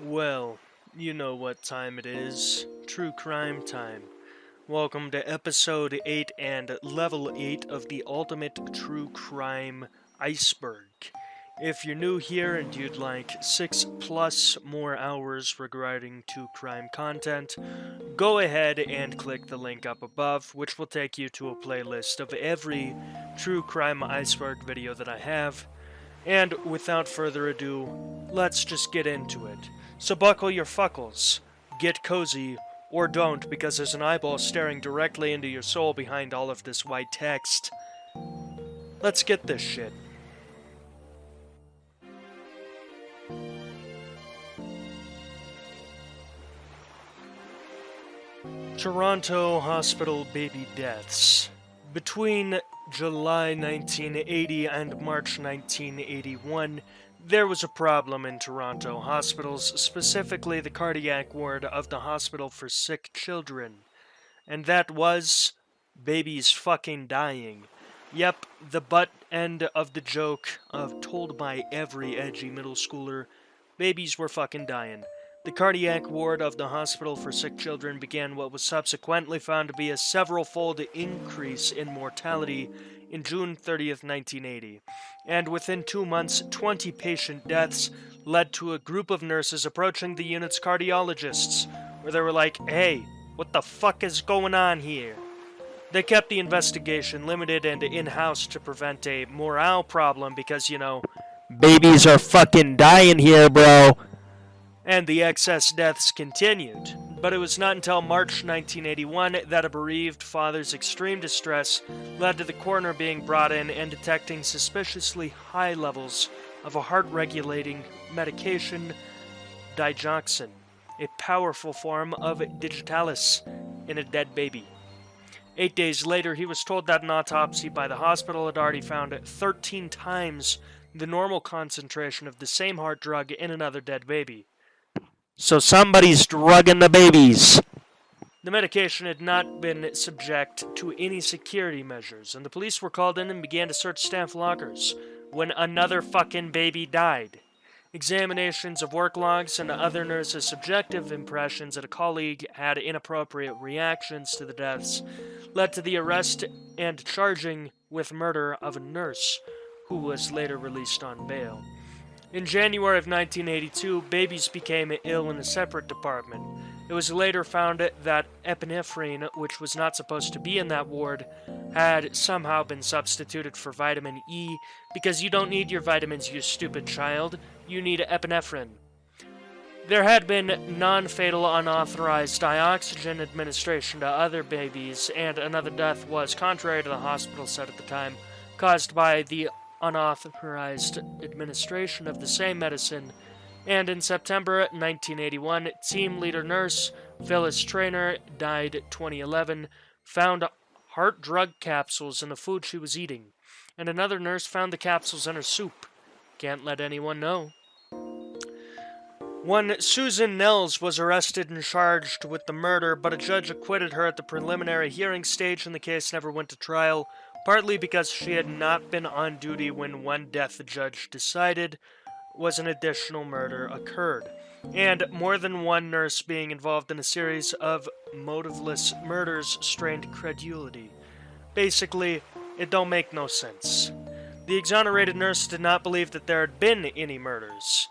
Well, you know what time it is. True crime time. Welcome to episode 8 and level 8 of the ultimate true crime iceberg. If you're new here and you'd like 6 plus more hours regarding true crime content, go ahead and click the link up above, which will take you to a playlist of every true crime iceberg video that I have. And without further ado, let's just get into it. So buckle your fuckles, get cozy, or don't, because there's an eyeball staring directly into your soul behind all of this white text. Let's get this shit. Toronto hospital baby deaths. Between July 1980 and March 1981, there was a problem in Toronto hospitals, specifically the cardiac ward of the Hospital for Sick Children. And that was babies fucking dying. Yep, the butt end of the joke told by every edgy middle schooler, babies were fucking dying. The cardiac ward of the Hospital for Sick Children began what was subsequently found to be a several-fold increase in mortality in June 30th, 1980. And within 2 months, 20 patient deaths led to a group of nurses approaching the unit's cardiologists, where they were like, "Hey, what the fuck is going on here?" They kept the investigation limited and in-house to prevent a morale problem because, babies are fucking dying here, bro. And the excess deaths continued. But it was not until March 1981 that a bereaved father's extreme distress led to the coroner being brought in and detecting suspiciously high levels of a heart-regulating medication, digoxin, a powerful form of digitalis, in a dead baby. 8 days later, he was told that an autopsy by the hospital had already found 13 times the normal concentration of the same heart drug in another dead baby. So somebody's drugging the babies. The medication had not been subject to any security measures, and the police were called in and began to search staff lockers when another fucking baby died. Examinations of work logs and other nurses' subjective impressions that a colleague had inappropriate reactions to the deaths led to the arrest and charging with murder of a nurse, who was later released on bail. In January of 1982, babies became ill in a separate department. It was later found that epinephrine, which was not supposed to be in that ward, had somehow been substituted for vitamin E, because you don't need your vitamins, you stupid child. You need epinephrine. There had been non-fatal unauthorized dioxygen administration to other babies, and another death was, contrary to the hospital said at the time, caused by the unauthorized administration of the same medicine. And in September 1981, team leader nurse Phyllis Traynor, died 2011, found heart drug capsules in the food she was eating, and another nurse found the capsules in her soup. Can't let anyone know. One Susan Nels was arrested and charged with the murder, but a judge acquitted her at the preliminary hearing stage and the case never went to trial, partly because she had not been on duty when one death the judge decided was an additional murder occurred, and more than one nurse being involved in a series of motiveless murders strained credulity. Basically, it don't make no sense. The exonerated nurse did not believe that there had been any murders.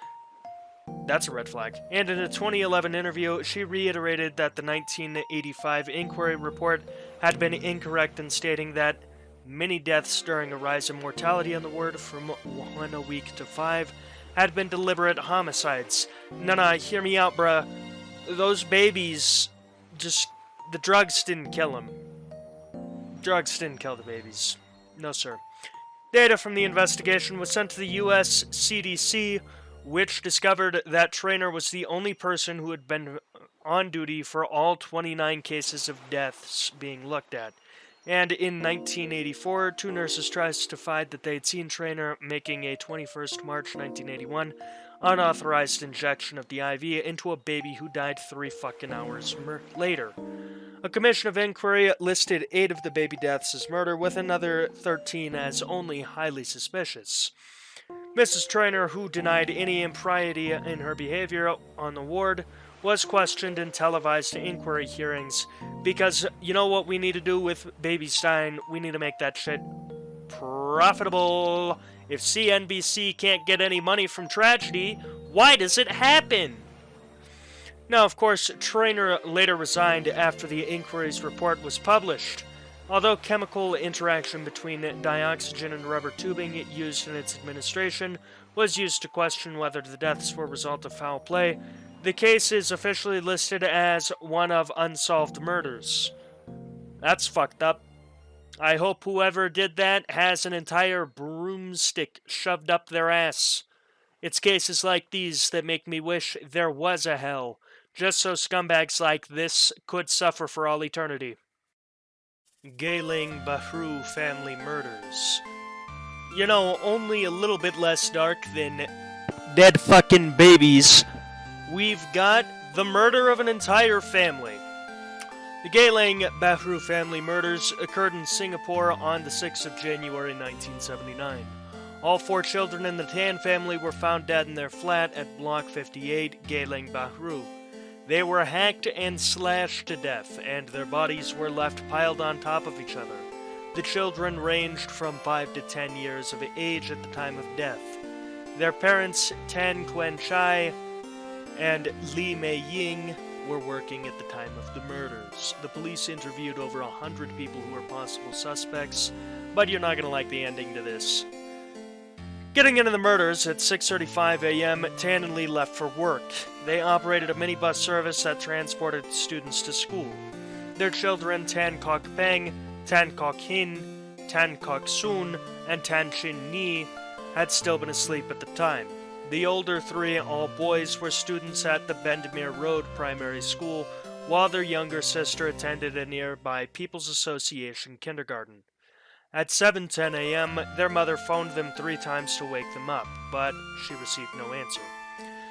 That's a red flag. And in a 2011 interview, she reiterated that the 1985 inquiry report had been incorrect in stating that many deaths during a rise in mortality on the ward from 1 a week to 5 had been deliberate homicides. Nah, hear me out, bruh. Those babies, the drugs didn't kill them. Drugs didn't kill the babies. No, sir. Data from the investigation was sent to the U.S. CDC, which discovered that Traynor was the only person who had been on duty for all 29 cases of deaths being looked at. And in 1984, two nurses testified that they had seen Traynor making a 21st March 1981 unauthorized injection of the IV into a baby who died 3 fucking hours later. A commission of inquiry listed 8 of the baby deaths as murder, with another 13 as only highly suspicious. Mrs. Trainer, who denied any impropriety in her behavior on the ward, was questioned in televised inquiry hearings because you know what we need to do with Baby Stein? We need to make that shit profitable. If CNBC can't get any money from tragedy, why does it happen? Now, of course, Trainer later resigned after the inquiry's report was published. Although chemical interaction between dioxygen and rubber tubing used in its administration was used to question whether the deaths were a result of foul play, the case is officially listed as one of unsolved murders. That's fucked up. I hope whoever did that has an entire broomstick shoved up their ass. It's cases like these that make me wish there was a hell, just so scumbags like this could suffer for all eternity. Gaylang Bahru family murders. You know, only a little bit less dark than dead fucking babies. We've got the murder of an entire family. The Gaylang Bahru family murders occurred in Singapore on the 6th of January 1979. All 4 children in the Tan family were found dead in their flat at Block 58, Gaylang Bahru. They were hacked and slashed to death, and their bodies were left piled on top of each other. The children ranged from 5 to 10 years of age at the time of death. Their parents, Tan Quen Chai and Li Mei Ying, were working at the time of the murders. The police interviewed over 100 people who were possible suspects, but you're not going to like the ending to this. Getting into the murders, at 6:35 a.m., Tan and Lee left for work. They operated a minibus service that transported students to school. Their children, Tan Kok Peng, Tan Kok Hin, Tan Kok Soon, and Tan Chin Ni, had still been asleep at the time. The older 3, all boys, were students at the Bendemeer Road Primary School, while their younger sister attended a nearby People's Association kindergarten. At 7:10 a.m., their mother phoned them 3 times to wake them up, but she received no answer.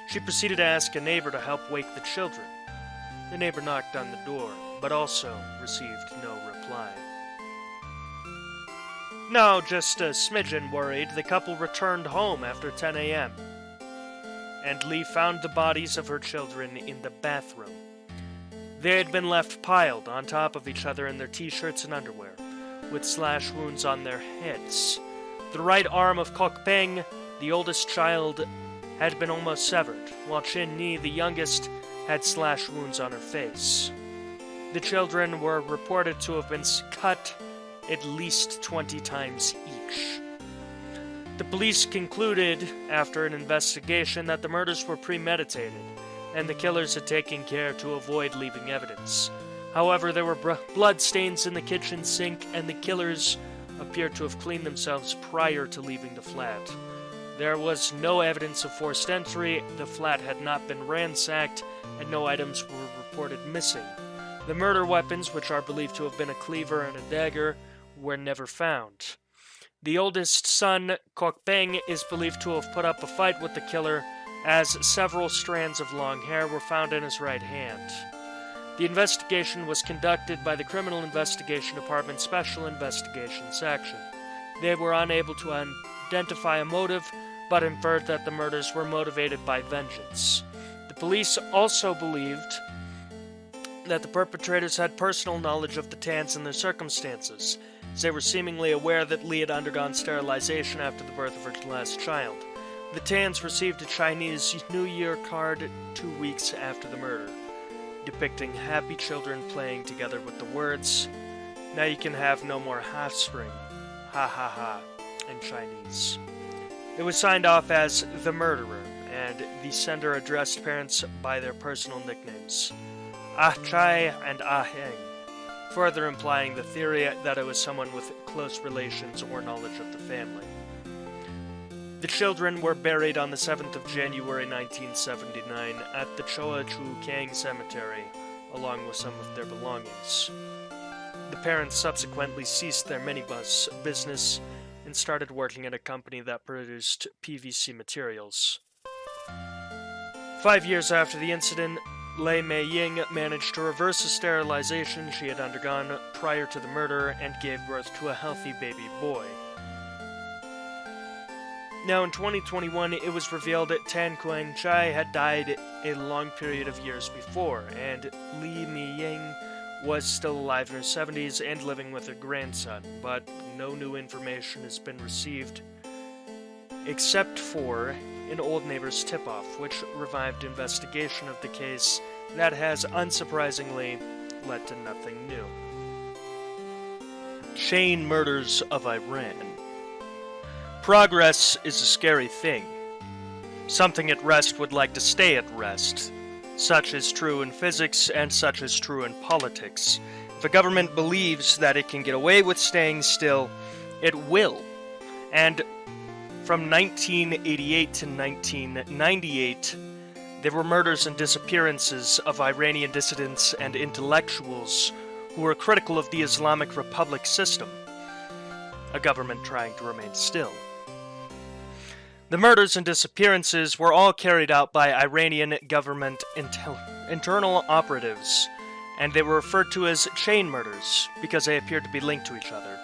She proceeded to ask a neighbor to help wake the children. The neighbor knocked on the door, but also received no reply. Now, just a smidgen worried, the couple returned home after 10 a.m., and Lee found the bodies of her children in the bathroom. They had been left piled on top of each other in their t-shirts and underwear, with slash wounds on their heads. The right arm of Kok Peng, the oldest child, had been almost severed, while Chin Ni, the youngest, had slash wounds on her face. The children were reported to have been cut at least 20 times each. The police concluded, after an investigation, that the murders were premeditated, and the killers had taken care to avoid leaving evidence. However, there were blood stains in the kitchen sink, and the killers appeared to have cleaned themselves prior to leaving the flat. There was no evidence of forced entry, the flat had not been ransacked, and no items were reported missing. The murder weapons, which are believed to have been a cleaver and a dagger, were never found. The oldest son, Kok Peng, is believed to have put up a fight with the killer, as several strands of long hair were found in his right hand. The investigation was conducted by the Criminal Investigation Department's Special Investigations Section. They were unable to identify a motive, but inferred that the murders were motivated by vengeance. The police also believed that the perpetrators had personal knowledge of the Tans and their circumstances, as they were seemingly aware that Lee had undergone sterilization after the birth of her last child. The Tans received a Chinese New Year card 2 weeks after the murder, depicting happy children playing together with the words, "Now you can have no more half-spring, ha ha ha," in Chinese. It was signed off as "The Murderer," and the sender addressed parents by their personal nicknames, Ah Chai and Ah Heng, further implying the theory that it was someone with close relations or knowledge of the family. The children were buried on the 7th of January 1979 at the Choa Chu Kang Cemetery, along with some of their belongings. The parents subsequently ceased their minibus business and started working at a company that produced PVC materials. 5 years after the incident, Lei Mei Ying managed to reverse the sterilization she had undergone prior to the murder and gave birth to a healthy baby boy. Now, in 2021, it was revealed that Tan Quang Chai had died a long period of years before, and Li Mi-ying was still alive in her 70s and living with her grandson, but no new information has been received, except for an old neighbor's tip-off, which revived investigation of the case that has, unsurprisingly, led to nothing new. Chain murders of Iran. Progress is a scary thing. Something at rest would like to stay at rest. Such is true in physics, and such is true in politics. If a government believes that it can get away with staying still, it will. And from 1988 to 1998, there were murders and disappearances of Iranian dissidents and intellectuals who were critical of the Islamic Republic system, a government trying to remain still. The murders and disappearances were all carried out by Iranian government internal operatives, and they were referred to as chain murders because they appeared to be linked to each other.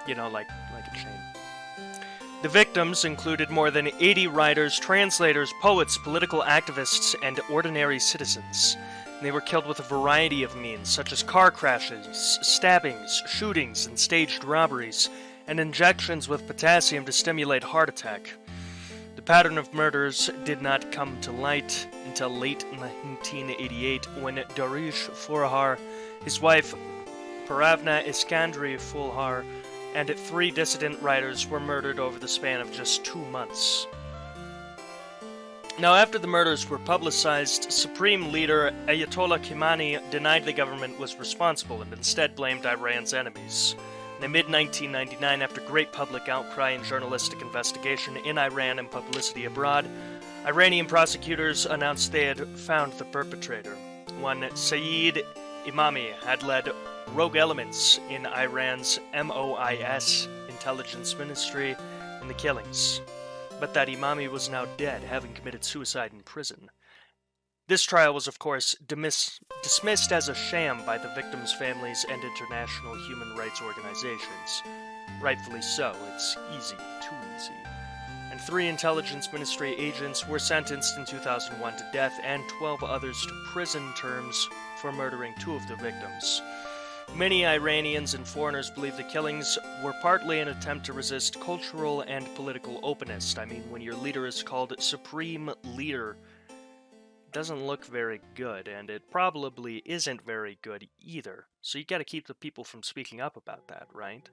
You know, like a chain. The victims included more than 80 writers, translators, poets, political activists, and ordinary citizens. They were killed with a variety of means, such as car crashes, stabbings, shootings, and staged robberies, and injections with potassium to stimulate heart attack. The pattern of murders did not come to light until late 1988, when Darish Forhar, his wife Paravna Iskandri Fulhar, and 3 dissident writers were murdered over the span of just 2 months. Now, after the murders were publicized, Supreme Leader Ayatollah Khamenei denied the government was responsible and instead blamed Iran's enemies. In mid-1999, after great public outcry and journalistic investigation in Iran and publicity abroad, Iranian prosecutors announced they had found the perpetrator. One Saeed Imami had led rogue elements in Iran's MOIS intelligence ministry in the killings, but that Imami was now dead, having committed suicide in prison. This trial was, of course, dismissed as a sham by the victims' families and international human rights organizations. Rightfully so, it's easy, too easy. And 3 intelligence ministry agents were sentenced in 2001 to death and 12 others to prison terms for murdering 2 of the victims. Many Iranians and foreigners believe the killings were partly an attempt to resist cultural and political openness. I mean, when your leader is called Supreme Leader, doesn't look very good, and it probably isn't very good either. So you gotta keep the people from speaking up about that, right?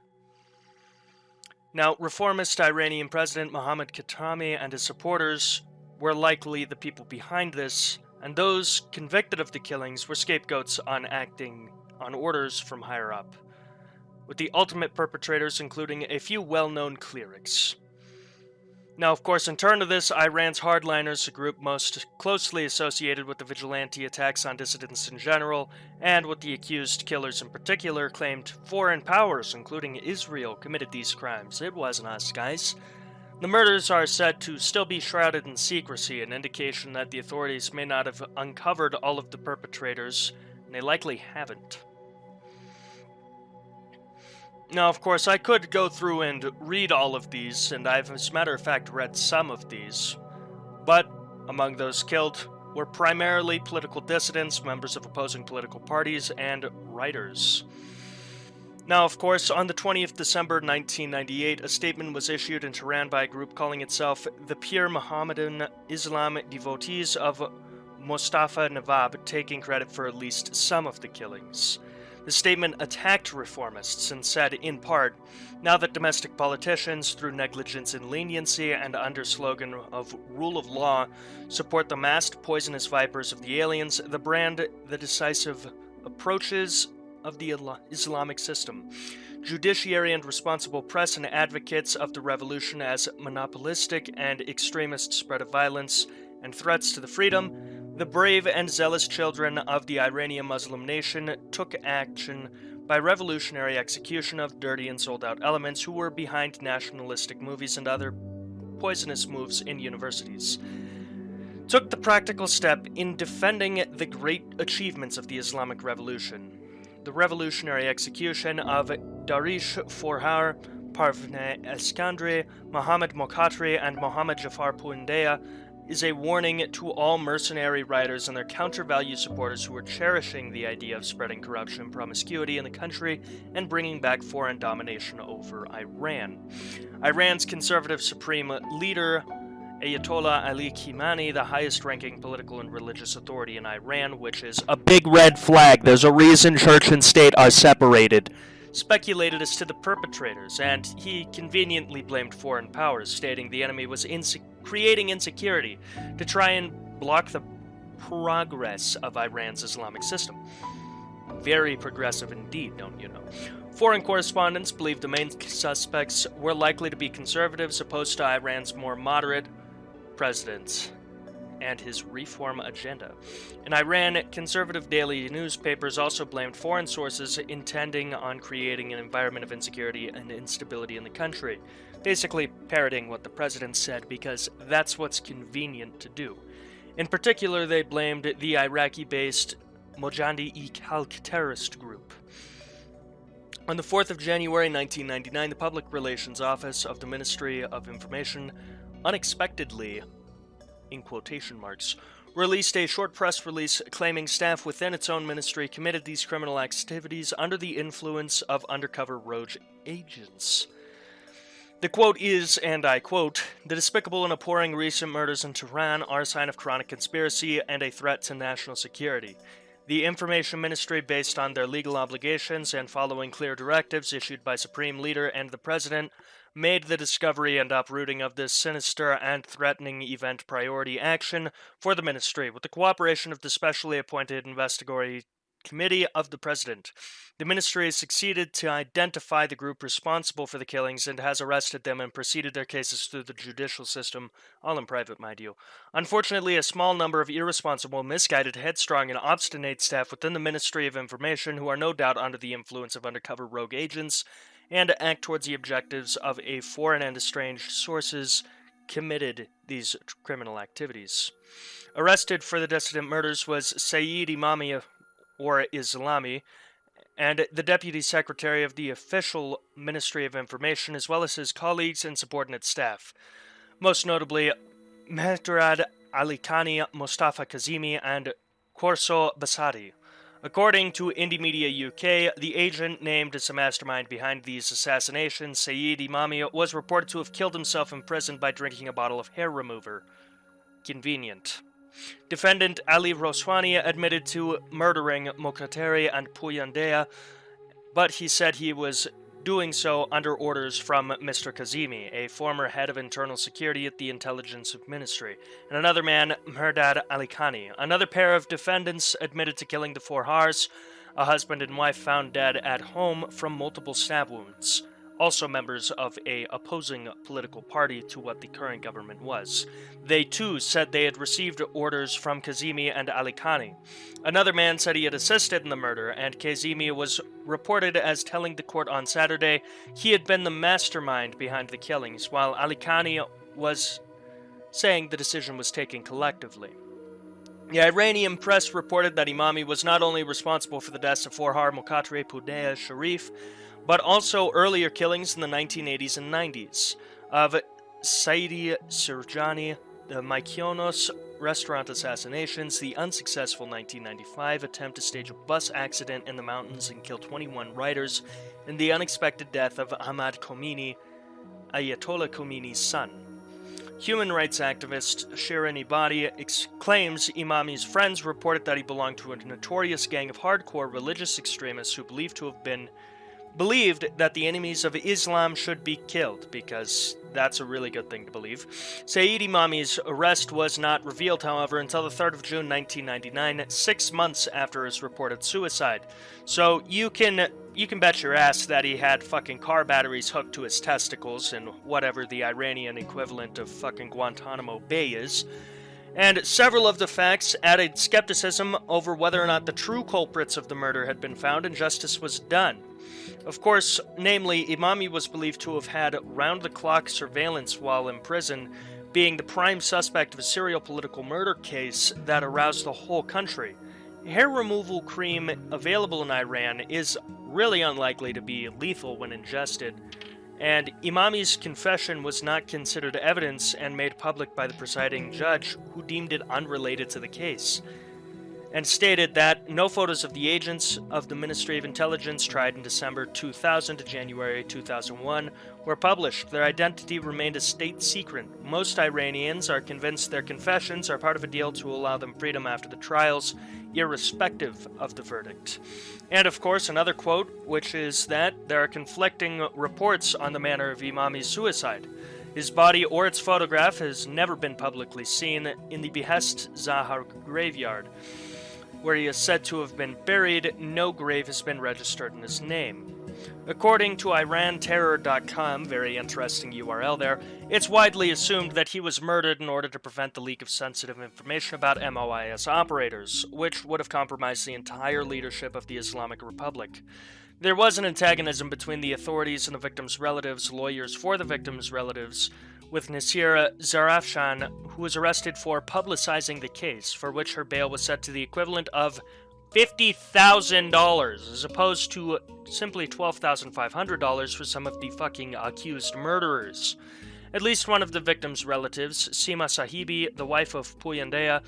Now, reformist Iranian President Mohammad Khatami and his supporters were likely the people behind this, and those convicted of the killings were scapegoats on acting on orders from higher up, with the ultimate perpetrators including a few well-known clerics. Now, of course, in turn to this, Iran's hardliners, a group most closely associated with the vigilante attacks on dissidents in general, and with the accused killers in particular, claimed foreign powers, including Israel, committed these crimes. It wasn't us, guys. The murders are said to still be shrouded in secrecy, an indication that the authorities may not have uncovered all of the perpetrators, and they likely haven't. Now, of course, I could go through and read all of these, and I've, as a matter of fact, read some of these. But among those killed were primarily political dissidents, members of opposing political parties, and writers. Now, of course, on the 20th December 1998, a statement was issued in Tehran by a group calling itself the Pure Mohammedan Islam Devotees of Mustafa Nawab, taking credit for at least some of the killings. The statement attacked reformists and said, in part, now that domestic politicians, through negligence and leniency and under slogan of rule of law, support the masked poisonous vipers of the aliens, the brand the decisive approaches of the Islamic system, judiciary and responsible press and advocates of the revolution as monopolistic and extremist spread of violence and threats to the freedom, the brave and zealous children of the Iranian Muslim nation took action by revolutionary execution of dirty and sold-out elements who were behind nationalistic movies and other poisonous moves in universities. Took the practical step in defending the great achievements of the Islamic Revolution. The revolutionary execution of Darish Forhar, Parvene Eskandri, Mohammed Mokatri, and Mohammed Jafar Pouindea is a warning to all mercenary writers and their counter-value supporters who are cherishing the idea of spreading corruption and promiscuity in the country and bringing back foreign domination over Iran. Iran's conservative supreme leader, Ayatollah Ali Khamenei, the highest-ranking political and religious authority in Iran, which is a big red flag. There's a reason church and state are separated. Speculated as to the perpetrators, and he conveniently blamed foreign powers, stating the enemy was creating insecurity to try and block the progress of Iran's Islamic system. Very progressive indeed, don't you know? Foreign correspondents believe the main suspects were likely to be conservatives opposed to Iran's more moderate president and his reform agenda. In Iran, conservative daily newspapers also blamed foreign sources intending on creating an environment of insecurity and instability in the country, basically parroting what the president said because that's what's convenient to do. In particular, they blamed the Iraqi-based Mojahidi-e-Khalq terrorist group. On the 4th of January 1999, the Public Relations Office of the Ministry of Information unexpectedly, in quotation marks, released a short press release claiming staff within its own ministry committed these criminal activities under the influence of undercover rogue agents. The quote is, and I quote, "The despicable and abhorring recent murders in Tehran are a sign of chronic conspiracy and a threat to national security. The Information Ministry, based on their legal obligations and following clear directives issued by Supreme Leader and the President, made the discovery and uprooting of this sinister and threatening event priority action for the Ministry, with the cooperation of the specially appointed investigatory committee of the President. The Ministry has succeeded to identify the group responsible for the killings and has arrested them and proceeded their cases through the judicial system, all in private, mind you. Unfortunately, a small number of irresponsible, misguided, headstrong, and obstinate staff within the Ministry of Information, who are no doubt under the influence of undercover rogue agents and act towards the objectives of a foreign and estranged sources, committed these criminal activities." Arrested for the dissident murders was Saeed Imami, or Islami, and the Deputy Secretary of the official Ministry of Information, as well as his colleagues and subordinate staff. Most notably, Mehtrad Ali Khani, Mustafa Kazemi, and Corso Basadi. According to Indie Media UK, the agent named as the mastermind behind these assassinations, Saeed Imami, was reported to have killed himself in prison by drinking a bottle of hair remover. Convenient. Defendant Ali Roswani admitted to murdering Mokateri and Pouindea, but he said he was doing so under orders from Mr. Kazemi, a former head of internal security at the Intelligence Ministry, and another man, Mehrdad Ali Khani. Another pair of defendants admitted to killing the four Hars, a husband and wife found dead at home from multiple stab wounds, also members of a opposing political party to what the current government was. They too said they had received orders from Kazemi and Ali Khani. Another man said he had assisted in the murder, and Kazemi was reported as telling the court on Saturday he had been the mastermind behind the killings, while Ali Khani was saying the decision was taken collectively. The Iranian press reported that Imami was not only responsible for the deaths of Forhar Mokatri Pouindea Sharif, but also earlier killings in the 1980s and 90s of Saidi Sirjani, the Mykonos restaurant assassinations, the unsuccessful 1995 attempt to stage a bus accident in the mountains and kill 21 riders, and the unexpected death of Ahmad Khomeini, Ayatollah Khomeini's son. Human rights activist Shirin Ebadi claims Imami's friends reported that he belonged to a notorious gang of hardcore religious extremists who believed that the enemies of Islam should be killed, because that's a really good thing to believe. Saeed Imami's arrest was not revealed, however, until the 3rd of June 1999, 6 months after his reported suicide. So you can bet your ass that he had fucking car batteries hooked to his testicles in whatever the Iranian equivalent of fucking Guantanamo Bay is. And several of the facts added skepticism over whether or not the true culprits of the murder had been found and justice was done. Of course, namely, Imami was believed to have had round-the-clock surveillance while in prison, being the prime suspect of a serial political murder case that aroused the whole country. Hair removal cream available in Iran is really unlikely to be lethal when ingested, and Imami's confession was not considered evidence and made public by the presiding judge, who deemed it unrelated to the case, and stated that no photos of the agents of the Ministry of Intelligence tried in December 2000 to January 2001 were published. Their identity remained a state secret. Most Iranians are convinced their confessions are part of a deal to allow them freedom after the trials, irrespective of the verdict. And of course, another quote, which is that there are conflicting reports on the manner of Imami's suicide. His body or its photograph has never been publicly seen in the Behest Zahar graveyard, where he is said to have been buried. No grave has been registered in his name. According to IranTerror.com, very interesting URL there, it's widely assumed that he was murdered in order to prevent the leak of sensitive information about MOIS operators, which would have compromised the entire leadership of the Islamic Republic. There was an antagonism between the authorities and the victims' relatives. Lawyers for the victims' relatives, with Nasira Zarafshan, who was arrested for publicizing the case, for which her bail was set to the equivalent of $50,000, as opposed to simply $12,500 for some of the fucking accused murderers. At least one of the victims' relatives, Sima Sahibi, the wife of Puyandea,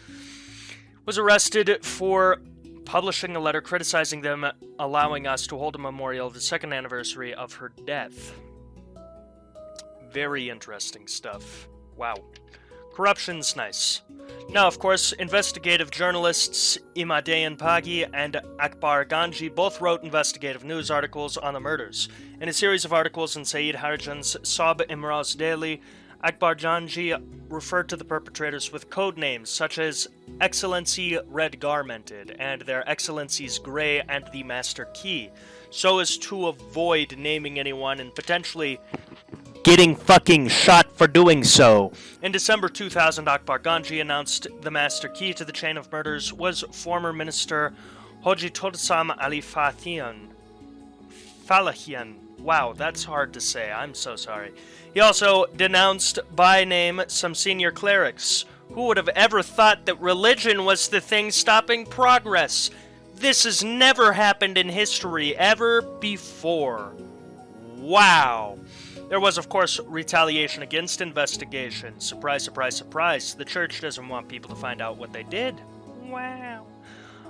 was arrested for publishing a letter criticizing them, allowing us to hold a memorial of the second anniversary of her death. Very interesting stuff. Wow. Corruption's nice. Now, of course, investigative journalists Imadeyan Pagi and Akbar Ganji both wrote investigative news articles on the murders. In a series of articles in Saeed Harijan's Sab Imraz Daily, Akbar Ganji referred to the perpetrators with code names such as Excellency Red Garmented and Their Excellencies Grey and the Master Key, so as to avoid naming anyone and potentially getting fucking shot for doing so. In December 2000, Akbar Ganji announced the master key to the chain of murders was former Minister Hojitodsam Ali Falahian. Wow, that's hard to say. I'm so sorry. He also denounced by name some senior clerics. Who would have ever thought that religion was the thing stopping progress? This has never happened in history ever before. Wow. There was, of course, retaliation against investigations. Surprise, surprise, surprise. The church doesn't want people to find out what they did. Wow.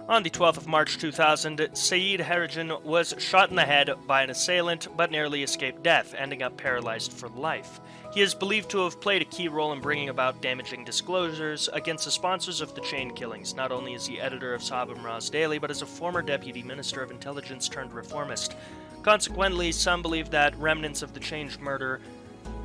On the 12th of March 2000, Saeed Harijan was shot in the head by an assailant, but narrowly escaped death, ending up paralyzed for life. He is believed to have played a key role in bringing about damaging disclosures against the sponsors of the chain killings. Not only is he editor of Sahab Imraz Daily, but is a former deputy minister of intelligence turned reformist. Consequently, some believe that remnants of the Change murder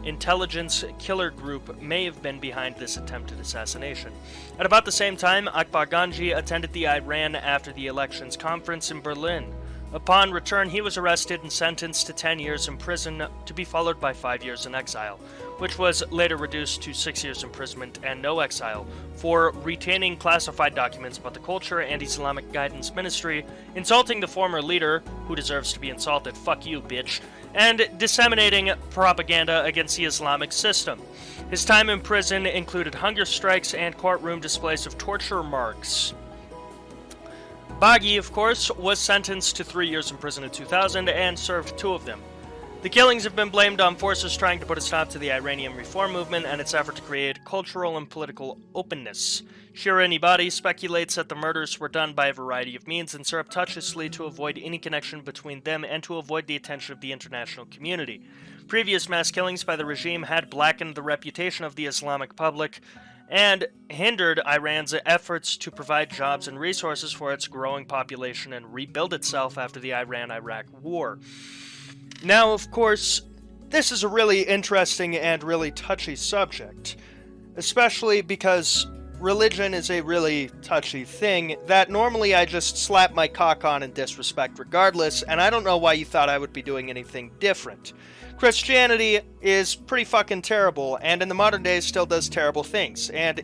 intelligence killer group may have been behind this attempted assassination. At about the same time, Akbar Ganji attended the Iran after the elections conference in Berlin. Upon return, he was arrested and sentenced to 10 years in prison, to be followed by 5 years in exile, which was later reduced to 6 years imprisonment and no exile, for retaining classified documents about the culture and Islamic Guidance Ministry, insulting the former leader, who deserves to be insulted, fuck you, bitch, and disseminating propaganda against the Islamic system. His time in prison included hunger strikes and courtroom displays of torture marks. Baghi, of course, was sentenced to 3 years in prison in 2000 and served 2 of them. The killings have been blamed on forces trying to put a stop to the Iranian reform movement and its effort to create cultural and political openness. Shirin Ebadi speculates that the murders were done by a variety of means and surreptitiously to avoid any connection between them and to avoid the attention of the international community. Previous mass killings by the regime had blackened the reputation of the Islamic public and hindered Iran's efforts to provide jobs and resources for its growing population and rebuild itself after the Iran-Iraq war. Now, of course, this is a really interesting and really touchy subject, especially because religion is a really touchy thing that normally I just slap my cock on and disrespect regardless, and I don't know why you thought I would be doing anything different. Christianity is pretty fucking terrible, and in the modern day still does terrible things, and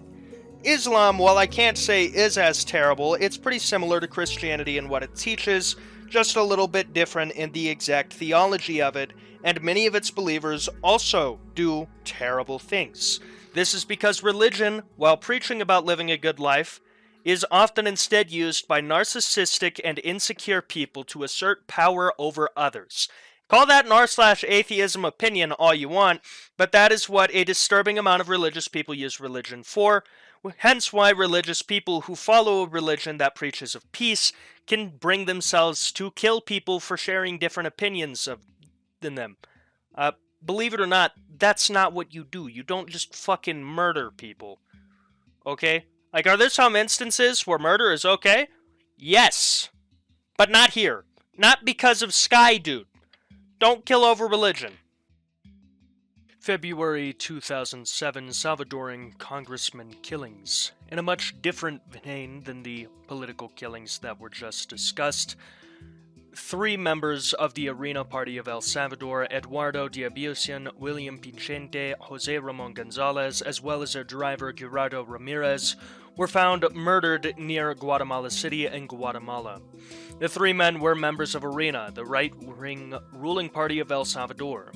Islam, while I can't say is as terrible, it's pretty similar to Christianity in what it teaches, just a little bit different in the exact theology of it, and many of its believers also do terrible things. This is because religion, while preaching about living a good life, is often instead used by narcissistic and insecure people to assert power over others. Call that an r/atheism opinion all you want, but that is what a disturbing amount of religious people use religion for. Hence why religious people who follow a religion that preaches of peace can bring themselves to kill people for sharing different opinions than them. Believe it or not, that's not what you do. You don't just fucking murder people. Okay? Like, are there some instances where murder is okay? Yes. But not here. Not because of Sky Dude. Don't kill over religion. February 2007 Salvadoran congressman killings. In a much different vein than the political killings that were just discussed, 3 members of the Arena Party of El Salvador, Eduardo Diabusian, William Pichente, Jose Ramon Gonzalez, as well as their driver Gerardo Ramirez, were found murdered near Guatemala City in Guatemala. The 3 men were members of Arena, the right-wing ruling party of El Salvador.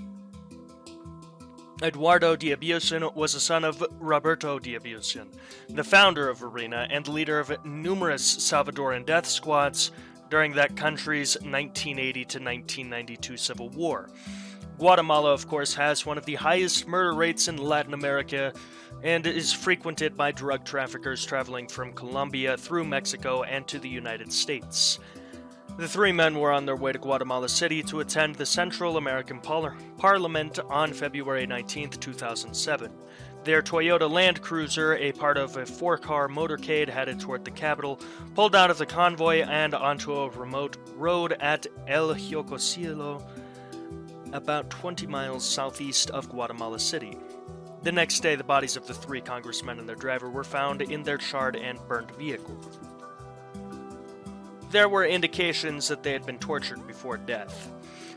Eduardo Diabusian was the son of Roberto Diabusian, the founder of Arena and leader of numerous Salvadoran death squads during that country's 1980 to 1992 civil war. Guatemala, of course, has one of the highest murder rates in Latin America and is frequented by drug traffickers traveling from Colombia through Mexico and to the United States. The 3 men were on their way to Guatemala City to attend the Central American Parliament on February 19, 2007. Their Toyota Land Cruiser, a part of a 4-car motorcade headed toward the capital, pulled out of the convoy and onto a remote road at El Jocosilo, about 20 miles southeast of Guatemala City. The next day, the bodies of the 3 congressmen and their driver were found in their charred and burned vehicle. There were indications that they had been tortured before death.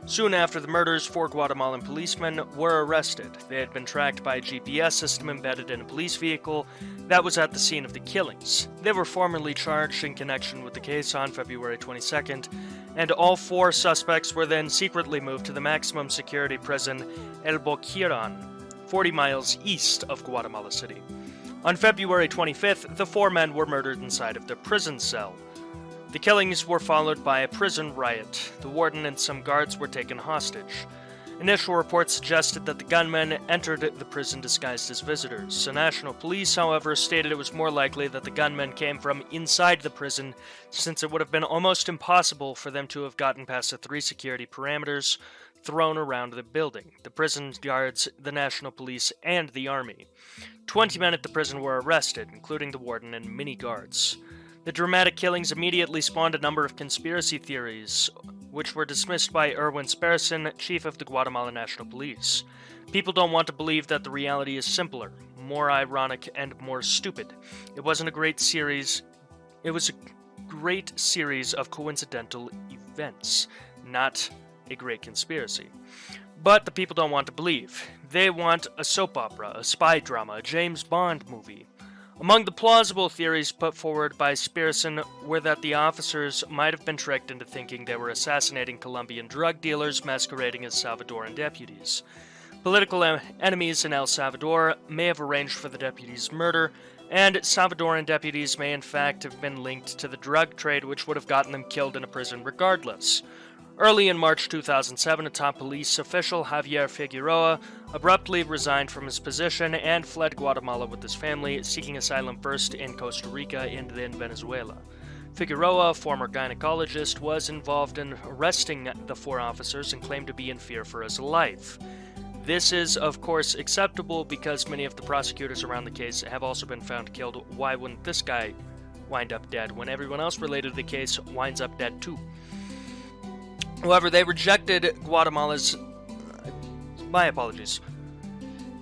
Soon after the murders, 4 Guatemalan policemen were arrested. They had been tracked by a GPS system embedded in a police vehicle that was at the scene of the killings. They were formally charged in connection with the case on February 22nd, and all 4 suspects were then secretly moved to the maximum security prison El Boquiran, 40 miles east of Guatemala City. On February 25th, the 4 men were murdered inside of their prison cell. The killings were followed by a prison riot. The warden and some guards were taken hostage. Initial reports suggested that the gunmen entered the prison disguised as visitors. The national police, however, stated it was more likely that the gunmen came from inside the prison, since it would have been almost impossible for them to have gotten past the 3 security parameters thrown around the building: the prison guards, the national police, and the army. 20 men at the prison were arrested, including the warden and many guards. The dramatic killings immediately spawned a number of conspiracy theories, which were dismissed by Erwin Sparrison, chief of the Guatemala National Police. People don't want to believe that the reality is simpler, more ironic, and more stupid. It wasn't a great series. It was a great series of coincidental events, not a great conspiracy. But the people don't want to believe. They want a soap opera, a spy drama, a James Bond movie. Among the plausible theories put forward by Spearson were that the officers might have been tricked into thinking they were assassinating Colombian drug dealers masquerading as Salvadoran deputies. Political enemies in El Salvador may have arranged for the deputies' murder, and Salvadoran deputies may in fact have been linked to the drug trade, which would have gotten them killed in a prison regardless. Early in March 2007, a top police official, Javier Figueroa, abruptly resigned from his position and fled Guatemala with his family, seeking asylum first in Costa Rica and then Venezuela. Figueroa, a former gynecologist, was involved in arresting the 4 officers and claimed to be in fear for his life. This is, of course, acceptable because many of the prosecutors around the case have also been found killed. Why wouldn't this guy wind up dead when everyone else related to the case winds up dead too? However, they rejected Guatemala's... My apologies.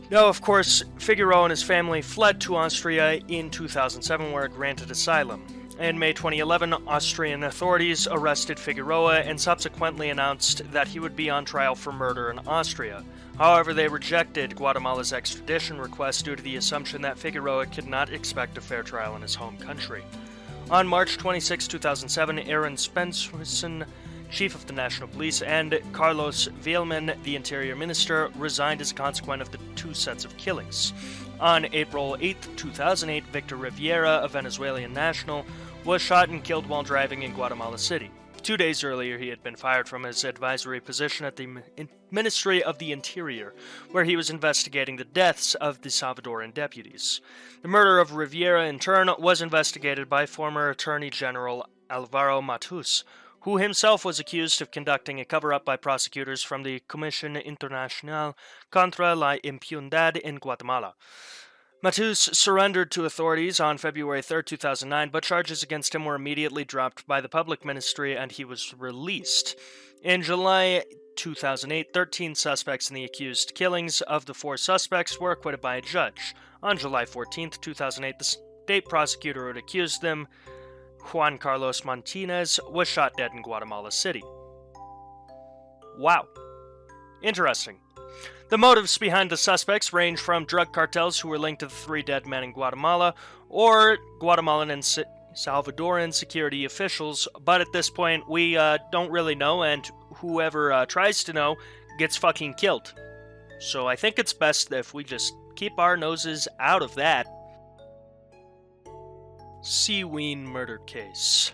No, of course, Figueroa and his family fled to Austria in 2007, where it granted asylum. In May 2011, Austrian authorities arrested Figueroa and subsequently announced that he would be on trial for murder in Austria. However, they rejected Guatemala's extradition request due to the assumption that Figueroa could not expect a fair trial in his home country. On March 26, 2007, Aaron Spencerson, chief of the National Police, and Carlos Vielman, the Interior Minister, resigned as a consequence of the 2 sets of killings. On April 8, 2008, Victor Riviera, a Venezuelan national, was shot and killed while driving in Guatemala City. 2 days earlier, he had been fired from his advisory position at the Ministry of the Interior, where he was investigating the deaths of the Salvadoran deputies. The murder of Rivera, in turn, was investigated by former Attorney General Alvaro Matus, who himself was accused of conducting a cover-up by prosecutors from the Comisión Internacional contra la Impunidad in Guatemala. Matus surrendered to authorities on February 3, 2009, but charges against him were immediately dropped by the public ministry and he was released. In July 2008, 13 suspects in the accused killings of the 4 suspects were acquitted by a judge. On July 14, 2008, the state prosecutor who had accused them, Juan Carlos Martinez, was shot dead in Guatemala City. Wow. Interesting. The motives behind the suspects range from drug cartels who were linked to the 3 dead men in Guatemala, or Guatemalan and Salvadoran security officials, but at this point we don't really know, and whoever tries to know gets fucking killed. So I think it's best if we just keep our noses out of that. Seewen murder case.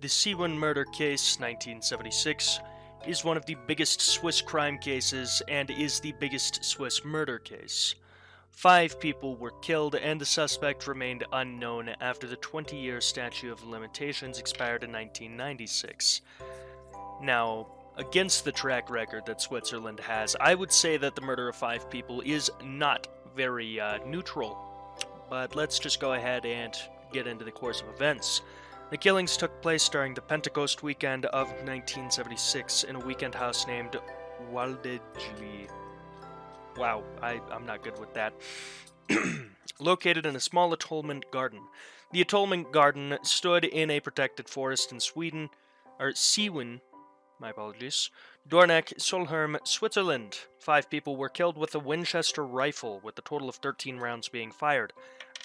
The Seewen murder case, 1976, is one of the biggest Swiss crime cases and is the biggest Swiss murder case. 5 people were killed and the suspect remained unknown after the 20-year statute of limitations expired in 1996. Now, against the track record that Switzerland has, I would say that the murder of 5 people is not very neutral. But let's just go ahead and get into the course of events. The killings took place during the Pentecost weekend of 1976 in a weekend house named Waldegli. Wow, I'm not good with that. Located in a small atonement garden. The atonement garden stood in a protected forest in Seewen, my apologies, Dornach, Solheim, Switzerland. 5 people were killed with a Winchester rifle, with a total of 13 rounds being fired.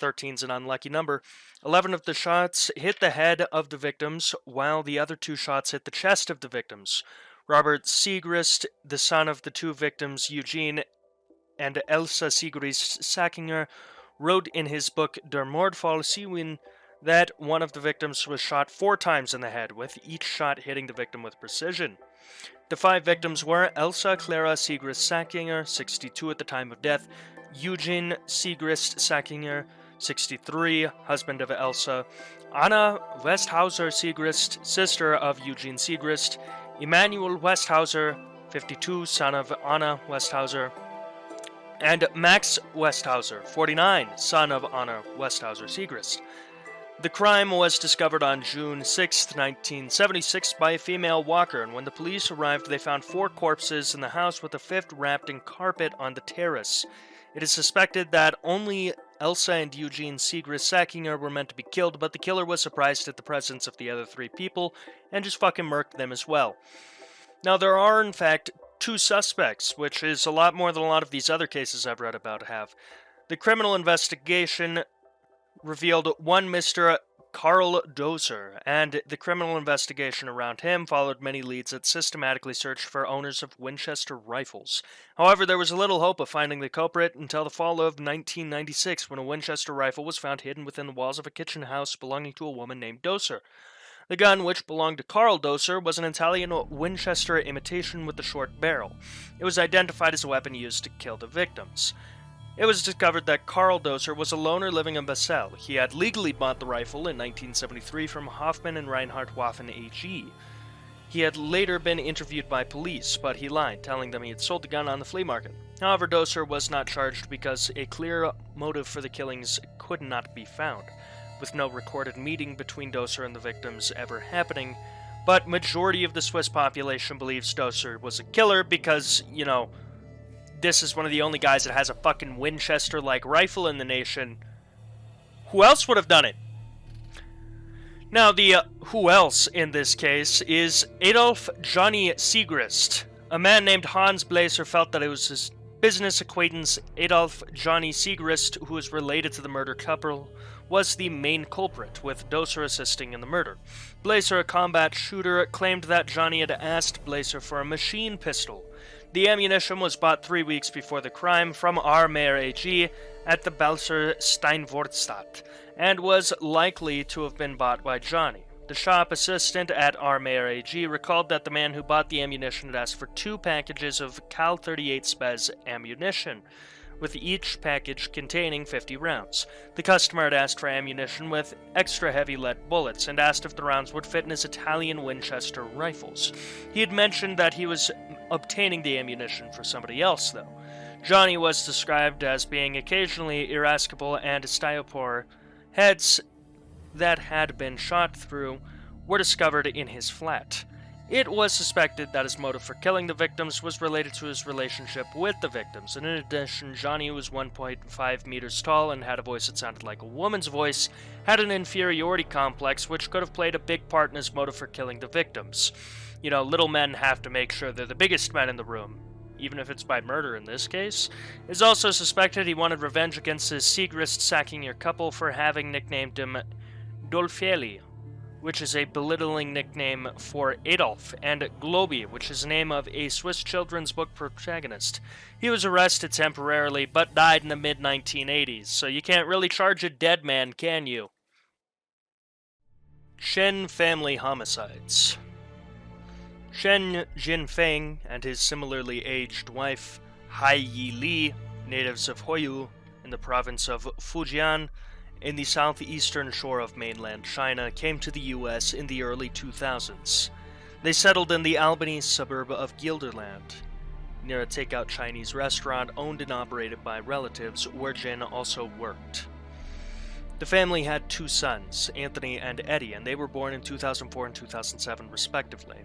13's an unlucky number. 11 of the shots hit the head of the victims, while the other 2 shots hit the chest of the victims. Robert Siegrist, the son of the 2 victims, Eugene and Elsa Siegrist Sackinger, wrote in his book Der Mordfall Seewen that one of the victims was shot 4 times in the head, with each shot hitting the victim with precision. The 5 victims were Elsa Clara Siegrist Sackinger, 62 at the time of death, Eugene Siegrist Sackinger, 63, husband of Elsa, Anna Westhauser Siegrist, sister of Eugene Siegrist, Emanuel Westhauser, 52, son of Anna Westhauser, and Max Westhauser, 49, son of Anna Westhauser Siegrist. The crime was discovered on June 6, 1976 by a female walker, and when the police arrived they found 4 corpses in the house with a 5th wrapped in carpet on the terrace. It is suspected that only Elsa and Eugene Siegrist Sackinger were meant to be killed, but the killer was surprised at the presence of the other 3 people and just fucking murked them as well. Now, there are, in fact, 2 suspects, which is a lot more than a lot of these other cases I've read about have. The criminal investigation revealed one Mr. Karl Doser, and the criminal investigation around him followed many leads that systematically searched for owners of Winchester rifles. However, there was little hope of finding the culprit until the fall of 1996, when a Winchester rifle was found hidden within the walls of a kitchen house belonging to a woman named Doser. The gun, which belonged to Karl Doser, was an Italian Winchester imitation with a short barrel. It was identified as a weapon used to kill the victims. It was discovered that Karl Doser was a loner living in Basel. He had legally bought the rifle in 1973 from Hoffman and Reinhard Waffen AG. He had later been interviewed by police, but he lied, telling them he had sold the gun on the flea market. However, Doser was not charged because a clear motive for the killings could not be found, with no recorded meeting between Doser and the victims ever happening. But majority of the Swiss population believes Doser was a killer because, this is one of the only guys that has a fucking Winchester-like rifle in the nation. Who else would have done it? Now, the who else in this case is Adolf Johnny Siegrist. A man named Hans Blaser felt that it was his business acquaintance Adolf Johnny Siegrist, who was related to the murder couple, was the main culprit, with Doser assisting in the murder. Blaser, a combat shooter, claimed that Johnny had asked Blaser for a machine pistol. The ammunition was bought 3 weeks before the crime from R. Mayer AG at the Balser Steinwortstadt, and was likely to have been bought by Johnny. The shop assistant at Armeer AG recalled that the man who bought the ammunition had asked for 2 packages of Cal 38 Spez ammunition, with each package containing 50 rounds. The customer had asked for ammunition with extra heavy lead bullets and asked if the rounds would fit in his Italian Winchester rifles. He had mentioned that he was obtaining the ammunition for somebody else, though. Johnny was described as being occasionally irascible, and styropor heads that had been shot through were discovered in his flat. It was suspected that his motive for killing the victims was related to his relationship with the victims, and in addition, Johnny was 1.5 meters tall and had a voice that sounded like a woman's voice, had an inferiority complex which could have played a big part in his motive for killing the victims. You know, little men have to make sure they're the biggest men in the room, even if it's by murder in this case. It is also suspected he wanted revenge against his Segrist Sackinger couple for having nicknamed him Dolfeli, which is a belittling nickname for Adolf, and Globy, which is the name of a Swiss children's book protagonist. He was arrested temporarily, but died in the mid-1980s, so you can't really charge a dead man, can you? Chen family homicides. Chen Jinfeng and his similarly aged wife, Hai Yi Li, natives of Huayu in the province of Fujian, in the southeastern shore of mainland China, came to the U.S. in the early 2000s. They settled in the Albany suburb of Guilderland, near a takeout Chinese restaurant owned and operated by relatives where Jin also worked. The family had 2 sons, Anthony and Eddie, and they were born in 2004 and 2007 respectively.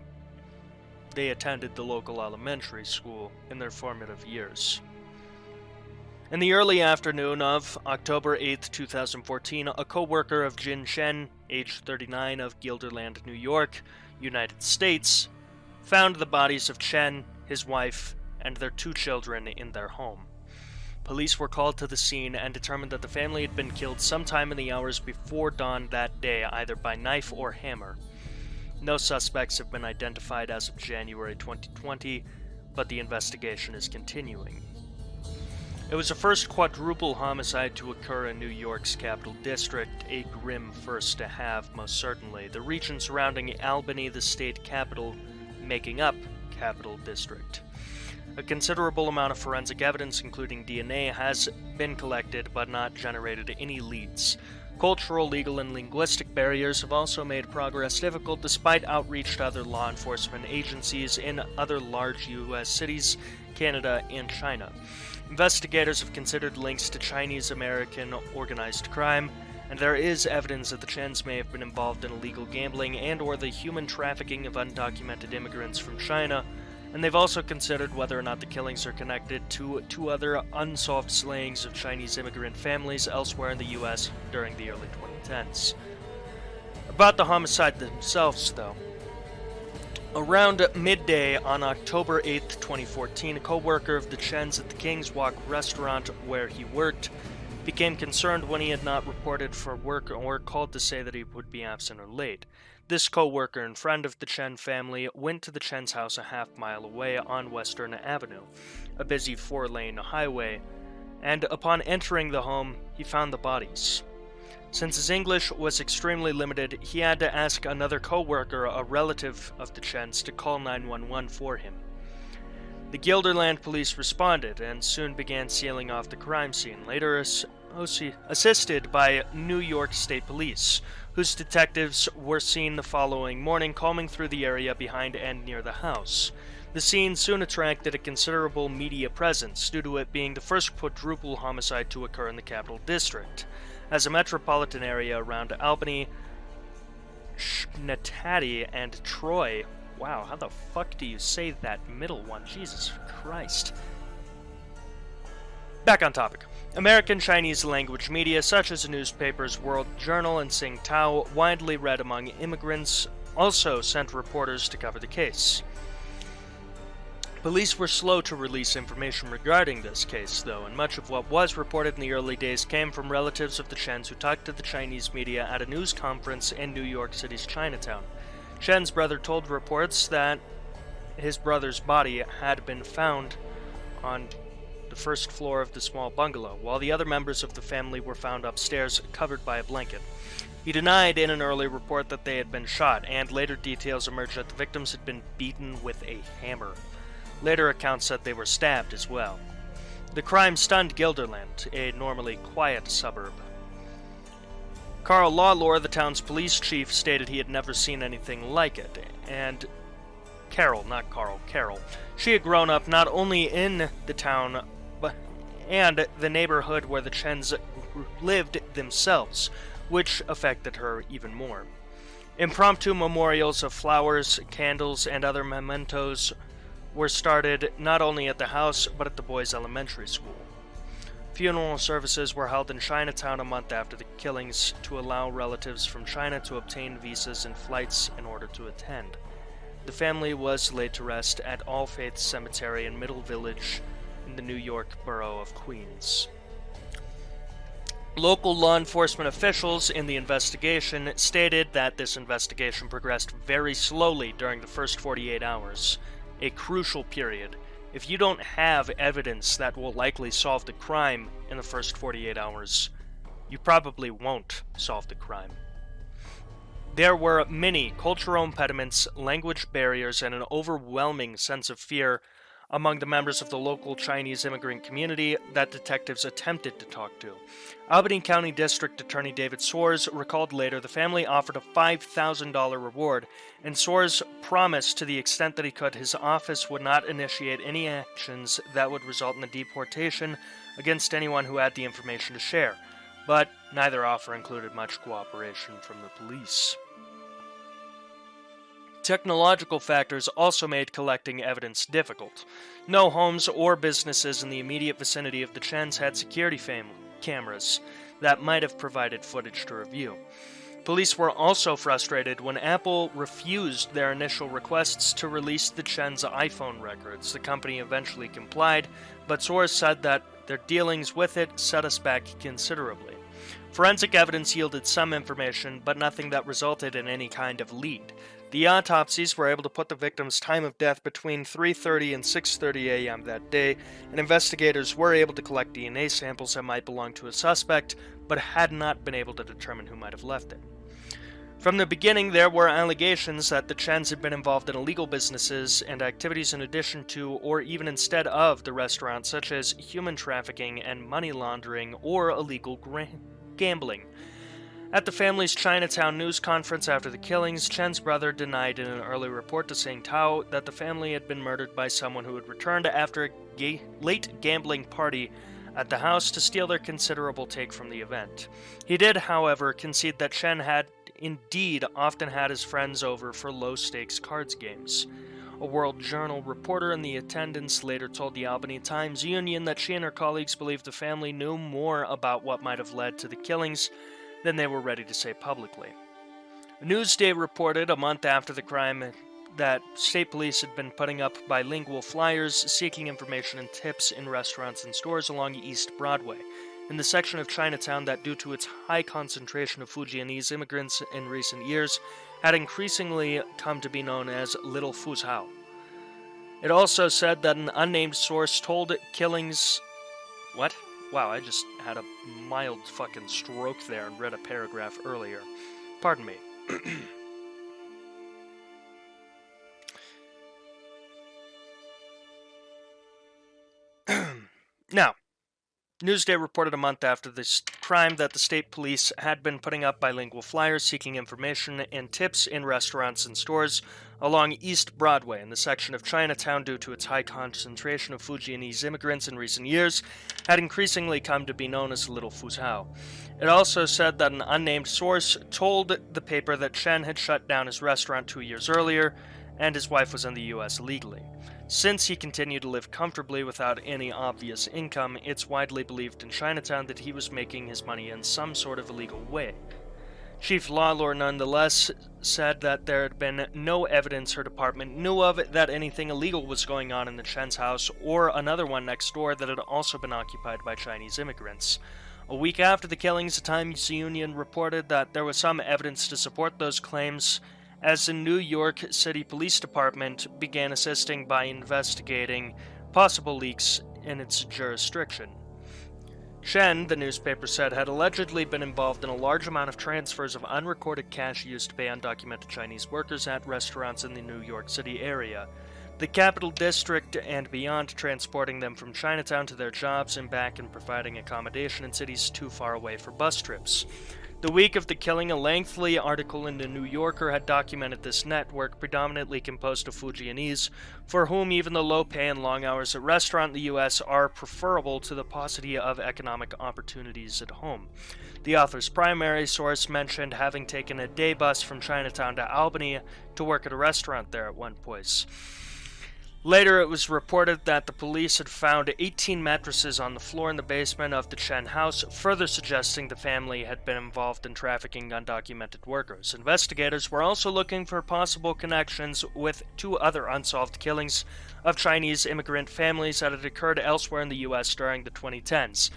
They attended the local elementary school in their formative years. In the early afternoon of October 8, 2014, a co-worker of Jin Chen, age 39, of Guilderland, New York, United States, found the bodies of Chen, his wife, and their 2 children in their home. Police were called to the scene and determined that the family had been killed sometime in the hours before dawn that day, either by knife or hammer. No suspects have been identified as of January 2020, but the investigation is continuing. It was the first quadruple homicide to occur in New York's Capital District, a grim first to have, most certainly. The region surrounding Albany, the state capital, making up Capital District. A considerable amount of forensic evidence, including DNA, has been collected but not generated any leads. Cultural, legal, and linguistic barriers have also made progress difficult despite outreach to other law enforcement agencies in other large U.S. cities, Canada, and China. Investigators have considered links to Chinese-American organized crime, and there is evidence that the Chens may have been involved in illegal gambling and/or the human trafficking of undocumented immigrants from China, and they've also considered whether or not the killings are connected to 2 other unsolved slayings of Chinese immigrant families elsewhere in the U.S. during the early 2010s. About the homicide themselves, though. Around midday on October 8, 2014, a co-worker of the Chens at the King's Walk restaurant where he worked became concerned when he had not reported for work or called to say that he would be absent or late. This co-worker and friend of the Chen family went to the Chen's house a half-mile away on Western Avenue, a busy 4-lane highway, and upon entering the home, he found the bodies. Since his English was extremely limited, he had to ask another co-worker, a relative of the Chens, to call 911 for him. The Guilderland police responded and soon began sealing off the crime scene, later assisted by New York State Police, whose detectives were seen the following morning combing through the area behind and near the house. The scene soon attracted a considerable media presence, due to it being the first quadruple homicide to occur in the Capital District. As a metropolitan area around Albany, Schenectady, and Troy. Wow, how the fuck do you say that middle one? Jesus Christ. Back on topic. American Chinese language media, such as the newspapers World Journal and Tsingtao, widely read among immigrants, also sent reporters to cover the case. Police were slow to release information regarding this case, though, and much of what was reported in the early days came from relatives of the Chens who talked to the Chinese media at a news conference in New York City's Chinatown. Chen's brother told reports that his brother's body had been found on the first floor of the small bungalow, while the other members of the family were found upstairs, covered by a blanket. He denied in an early report that they had been shot, and later details emerged that the victims had been beaten with a hammer. Later accounts said they were stabbed as well. The crime stunned Guilderland, a normally quiet suburb. Carl Lawlor, the town's police chief, stated he had never seen anything like it, and Carol, she had grown up not only in the town, and the neighborhood where the Chens lived themselves, which affected her even more. Impromptu memorials of flowers, candles, and other mementos were started not only at the house, but at the boys' elementary school. Funeral services were held in Chinatown a month after the killings to allow relatives from China to obtain visas and flights in order to attend. The family was laid to rest at All Faiths Cemetery in Middle Village in the New York borough of Queens. Local law enforcement officials in the investigation stated that this investigation progressed very slowly during the first 48 hours, a crucial period. If you don't have evidence that will likely solve the crime in the first 48 hours, you probably won't solve the crime. There were many cultural impediments, language barriers, and an overwhelming sense of fear among the members of the local Chinese immigrant community that detectives attempted to talk to. Albany County District Attorney David Soares recalled later the family offered a $5,000 reward, and Soares promised to the extent that he could his office would not initiate any actions that would result in the deportation against anyone who had the information to share, but neither offer included much cooperation from the police. Technological factors also made collecting evidence difficult. No homes or businesses in the immediate vicinity of the Chens had security cameras that might have provided footage to review. Police were also frustrated when Apple refused their initial requests to release the Chen's iPhone records. The company eventually complied, but Soares said that their dealings with it set us back considerably. Forensic evidence yielded some information, but nothing that resulted in any kind of lead. The autopsies were able to put the victim's time of death between 3:30 and 6:30 a.m. that day, and investigators were able to collect DNA samples that might belong to a suspect, but had not been able to determine who might have left it. From the beginning, there were allegations that the Chens had been involved in illegal businesses and activities in addition to, or even instead of, the restaurant, such as human trafficking and money laundering or illegal gambling. At the family's Chinatown news conference after the killings, Chen's brother denied in an early report to Sing Tao that the family had been murdered by someone who had returned after a late gambling party at the house to steal their considerable take from the event. He did, however, concede that Chen had indeed often had his friends over for low-stakes cards games. A World Journal reporter in the attendance later told the Albany Times-Union that she and her colleagues believed the family knew more about what might have led to the killings than they were ready to say publicly. Newsday reported a month after the crime that state police had been putting up bilingual flyers seeking information and tips in restaurants and stores along East Broadway, in the section of Chinatown that, due to its high concentration of Fujianese immigrants in recent years, had increasingly come to be known as Little Fuzhou. It also said that an unnamed source told killings... What? Wow, I just had a mild fucking stroke there and read a paragraph earlier. Pardon me. Now, Newsday reported a month after this crime that the state police had been putting up bilingual flyers seeking information and tips in restaurants and stores along East Broadway in the section of Chinatown due to its high concentration of Fujianese immigrants in recent years had increasingly come to be known as Little Fuzhou. It also said that an unnamed source told the paper that Chen had shut down his restaurant 2 years earlier and his wife was in the U.S. legally. Since he continued to live comfortably without any obvious income, it's widely believed in Chinatown that he was making his money in some sort of illegal way. Chief Lawlor nonetheless said that there had been no evidence her department knew of that anything illegal was going on in the Chen's house or another one next door that had also been occupied by Chinese immigrants. A week after the killings, the Times-Union reported that there was some evidence to support those claims, as the New York City Police Department began assisting by investigating possible leaks in its jurisdiction. Chen, the newspaper said, had allegedly been involved in a large amount of transfers of unrecorded cash used to pay undocumented Chinese workers at restaurants in the New York City area, the capital district, and beyond, transporting them from Chinatown to their jobs and back, and providing accommodation in cities too far away for bus trips. The week of the killing, a lengthy article in the New Yorker had documented this network, predominantly composed of Fujianese, for whom even the low pay and long hours at restaurant in the U.S. are preferable to the paucity of economic opportunities at home. The author's primary source mentioned having taken a day bus from Chinatown to Albany to work at a restaurant there at one point. Later, it was reported that the police had found 18 mattresses on the floor in the basement of the Chen house, further suggesting the family had been involved in trafficking undocumented workers. Investigators were also looking for possible connections with 2 other unsolved killings of Chinese immigrant families that had occurred elsewhere in the U.S. during the 2010s.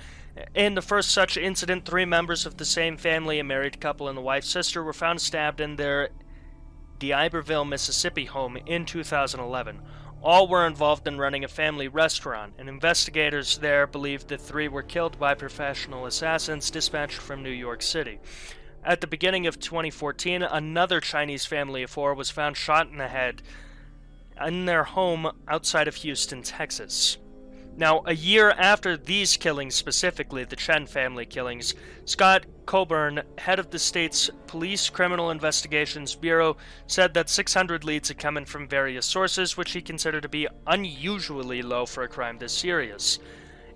In the first such incident, 3 members of the same family, a married couple and a wife's sister, were found stabbed in their D'Iberville, Mississippi home in 2011. All were involved in running a family restaurant, and investigators there believed the 3 were killed by professional assassins dispatched from New York City. At the beginning of 2014, another Chinese family of 4 was found shot in the head in their home outside of Houston, Texas. Now, a year after these killings, specifically the Chen family killings, Scott Coburn, head of the state's Police Criminal Investigations Bureau, said that 600 leads had come in from various sources, which he considered to be unusually low for a crime this serious.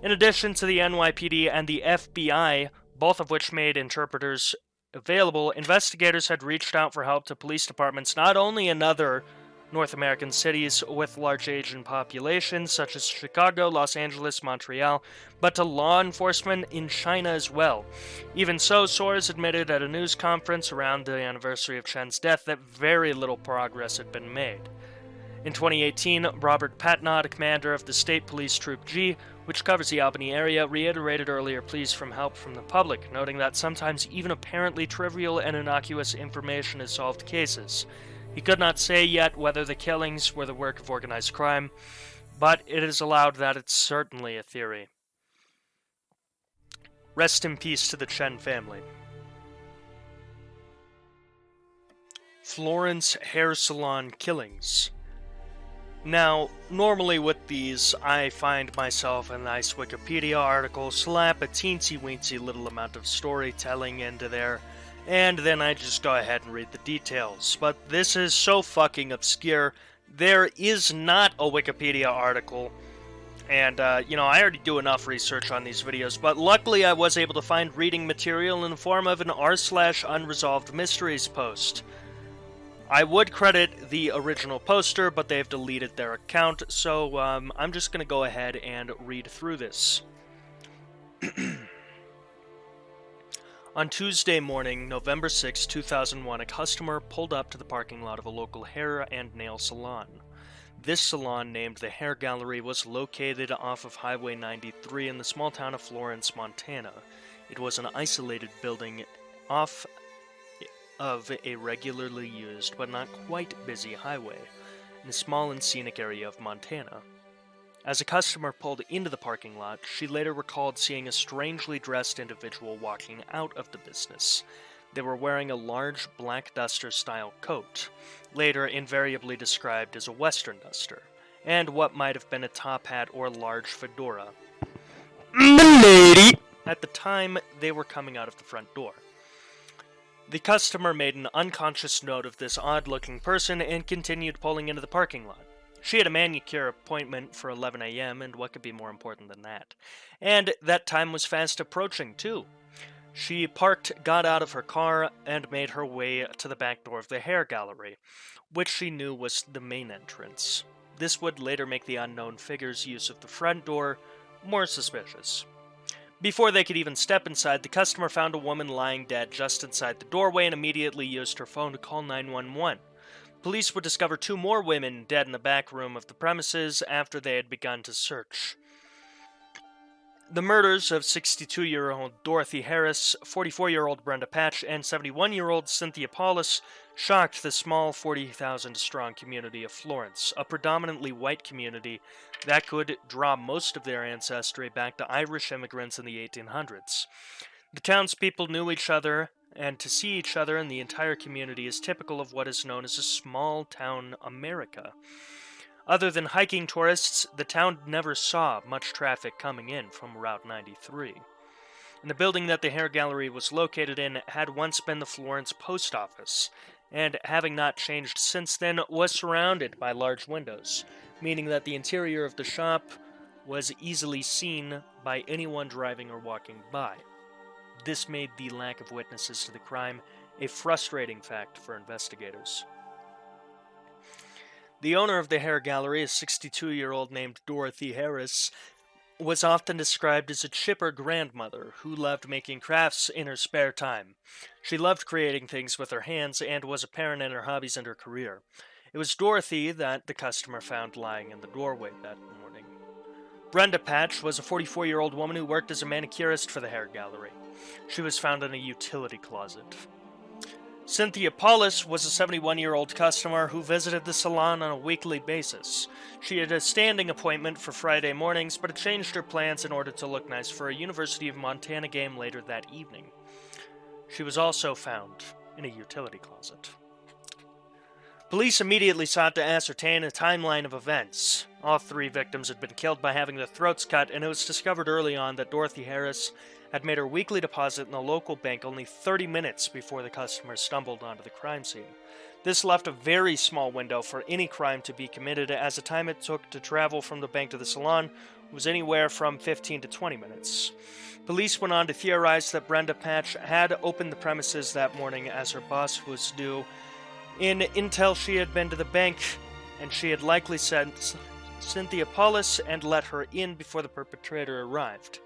In addition to the NYPD and the FBI, both of which made interpreters available, investigators had reached out for help to police departments not only in other North American cities with large Asian populations, such as Chicago, Los Angeles, Montreal, but to law enforcement in China as well. Even so, Soares admitted at a news conference around the anniversary of Chen's death that very little progress had been made. In 2018, Robert Patnod, a commander of the State Police Troop G, which covers the Albany area, reiterated earlier pleas for help from the public, noting that sometimes even apparently trivial and innocuous information has solved cases. He could not say yet whether the killings were the work of organized crime, but it is allowed that it's certainly a theory. Rest in peace to the Chen family. Florence hair salon killings. Now, normally with these, I find myself a nice Wikipedia article, slap a teensy-weensy little amount of storytelling into there, and then I just go ahead and read the details. But this is so fucking obscure, there is not a Wikipedia article. And, I already do enough research on these videos, but luckily I was able to find reading material in the form of an r/unresolved mysteries post. I would credit the original poster, but they've deleted their account, so I'm just going to go ahead and read through this. On Tuesday morning, November 6, 2001, a customer pulled up to the parking lot of a local hair and nail salon. This salon, named the Hair Gallery, was located off of Highway 93 in the small town of Florence, Montana. It was an isolated building off of a regularly used but not quite busy highway in a small and scenic area of Montana. As a customer pulled into the parking lot, she later recalled seeing a strangely dressed individual walking out of the business. They were wearing a large black duster-style coat, later invariably described as a western duster, and what might have been a top hat or large fedora. Milady! At the time they were coming out of the front door. The customer made an unconscious note of this odd-looking person and continued pulling into the parking lot. She had a manicure appointment for 11 a.m., and what could be more important than that? And that time was fast approaching, too. She parked, got out of her car, and made her way to the back door of the hair gallery, which she knew was the main entrance. This would later make the unknown figure's use of the front door more suspicious. Before they could even step inside, the customer found a woman lying dead just inside the doorway and immediately used her phone to call 911. Police would discover 2 more women dead in the back room of the premises after they had begun to search. The murders of 62-year-old Dorothy Harris, 44-year-old Brenda Patch, and 71-year-old Cynthia Paulus shocked the small 40,000-strong community of Florence, a predominantly white community that could draw most of their ancestry back to Irish immigrants in the 1800s. The townspeople knew each other, and to see each other in the entire community is typical of what is known as a small-town America. Other than hiking tourists, the town never saw much traffic coming in from Route 93. And the building that the hair gallery was located in had once been the Florence post office, and having not changed since then, was surrounded by large windows, meaning that the interior of the shop was easily seen by anyone driving or walking by. This made the lack of witnesses to the crime a frustrating fact for investigators. The owner of the hair gallery, a 62-year-old named Dorothy Harris, was often described as a chipper grandmother who loved making crafts in her spare time. She loved creating things with her hands and was apparent in her hobbies and her career. It was Dorothy that the customer found lying in the doorway that morning. Brenda Patch was a 44-year-old woman who worked as a manicurist for the hair gallery. She was found in a utility closet. Cynthia Paulus was a 71-year-old customer who visited the salon on a weekly basis. She had a standing appointment for Friday mornings, but had changed her plans in order to look nice for a University of Montana game later that evening. She was also found in a utility closet. Police immediately sought to ascertain a timeline of events. All three victims had been killed by having their throats cut, and it was discovered early on that Dorothy Harris had made her weekly deposit in the local bank only 30 minutes before the customers stumbled onto the crime scene. This left a very small window for any crime to be committed, as the time it took to travel from the bank to the salon was anywhere from 15 to 20 minutes. Police went on to theorize that Brenda Patch had opened the premises that morning as her boss was due in until she had been to the bank, and she had likely sent Cynthia Paulus and let her in before the perpetrator arrived.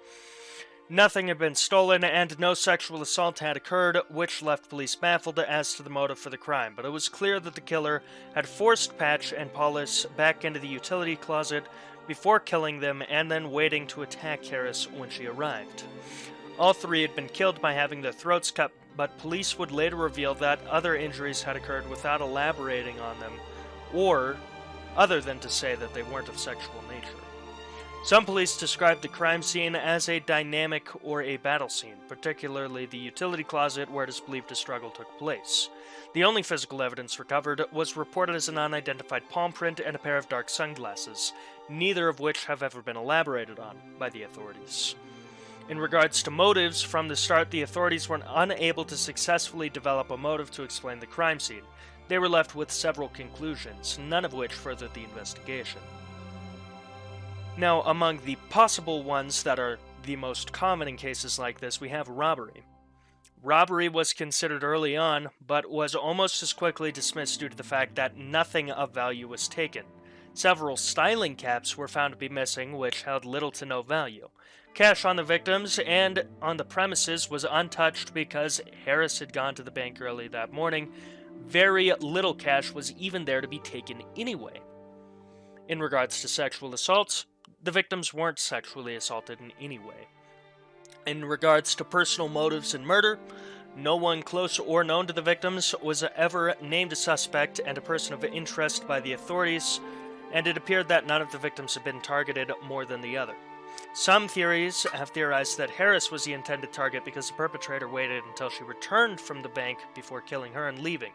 Nothing had been stolen, and no sexual assault had occurred, which left police baffled as to the motive for the crime, but it was clear that the killer had forced Patch and Paulus back into the utility closet before killing them and then waiting to attack Harris when she arrived. All three had been killed by having their throats cut, but police would later reveal that other injuries had occurred without elaborating on them, or other than to say that they weren't of sexual nature. Some police described the crime scene as a dynamic or a battle scene, particularly the utility closet where it is believed a struggle took place. The only physical evidence recovered was reported as an unidentified palm print and a pair of dark sunglasses, neither of which have ever been elaborated on by the authorities. In regards to motives, from the start the authorities were unable to successfully develop a motive to explain the crime scene. They were left with several conclusions, none of which furthered the investigation. Now, among the possible ones that are the most common in cases like this, we have robbery. Robbery was considered early on, but was almost as quickly dismissed due to the fact that nothing of value was taken. Several styling caps were found to be missing, which held little to no value. Cash on the victims and on the premises was untouched because Harris had gone to the bank early that morning. Very little cash was even there to be taken anyway. In regards to sexual assaults, the victims weren't sexually assaulted in any way. In regards to personal motives in murder, no one close or known to the victims was ever named a suspect and a person of interest by the authorities, and it appeared that none of the victims had been targeted more than the other. Some theories have theorized that Harris was the intended target because the perpetrator waited until she returned from the bank before killing her and leaving.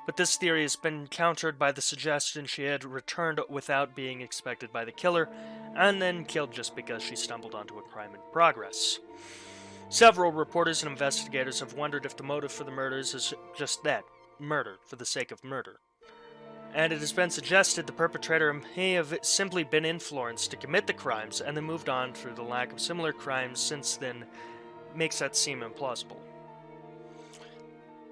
But this theory has been countered by the suggestion she had returned without being expected by the killer, and then killed just because she stumbled onto a crime in progress. Several reporters and investigators have wondered if the motive for the murders is just that, murder for the sake of murder. And it has been suggested the perpetrator may have simply been in Florence to commit the crimes and then moved on through the lack of similar crimes since then makes that seem implausible.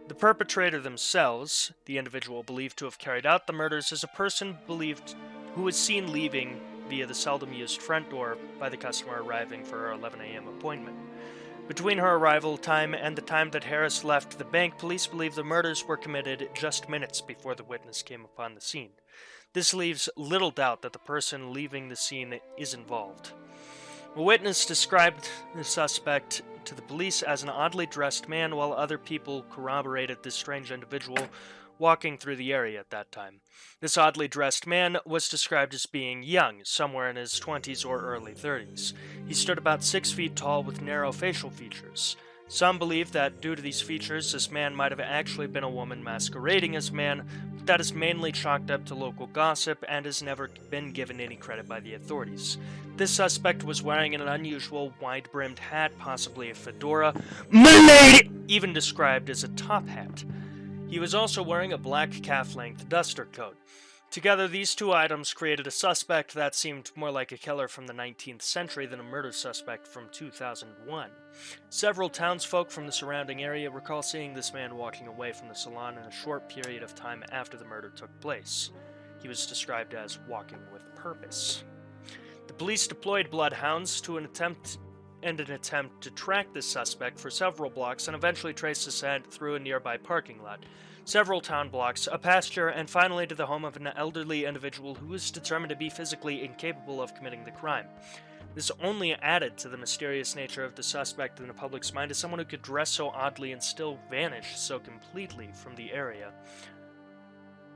The perpetrator themselves, the individual believed to have carried out the murders, is a person believed who was seen leaving via the seldom-used front door by the customer arriving for her 11 a.m. appointment. Between her arrival time and the time that Harris left the bank, police believe the murders were committed just minutes before the witness came upon the scene. This leaves little doubt that the person leaving the scene is involved. A witness described the suspect to the police as an oddly dressed man, while other people corroborated this strange individual walking through the area at that time. This oddly dressed man was described as being young, somewhere in his 20s or early 30s. He stood about 6 feet tall with narrow facial features. Some believe that due to these features, this man might have actually been a woman masquerading as a man, but that is mainly chalked up to local gossip and has never been given any credit by the authorities. This suspect was wearing an unusual wide-brimmed hat, possibly a fedora, even described as a top hat. He was also wearing a black calf-length duster coat. Together, these two items created a suspect that seemed more like a killer from the 19th century than a murder suspect from 2001. Several townsfolk from the surrounding area recall seeing this man walking away from the salon in a short period of time after the murder took place. He was described as walking with purpose. The police deployed bloodhounds in an attempt to track this suspect for several blocks and eventually traced his scent through a nearby parking lot, several town blocks, a pasture, and finally to the home of an elderly individual who was determined to be physically incapable of committing the crime. This only added to the mysterious nature of the suspect in the public's mind as someone who could dress so oddly and still vanish so completely from the area.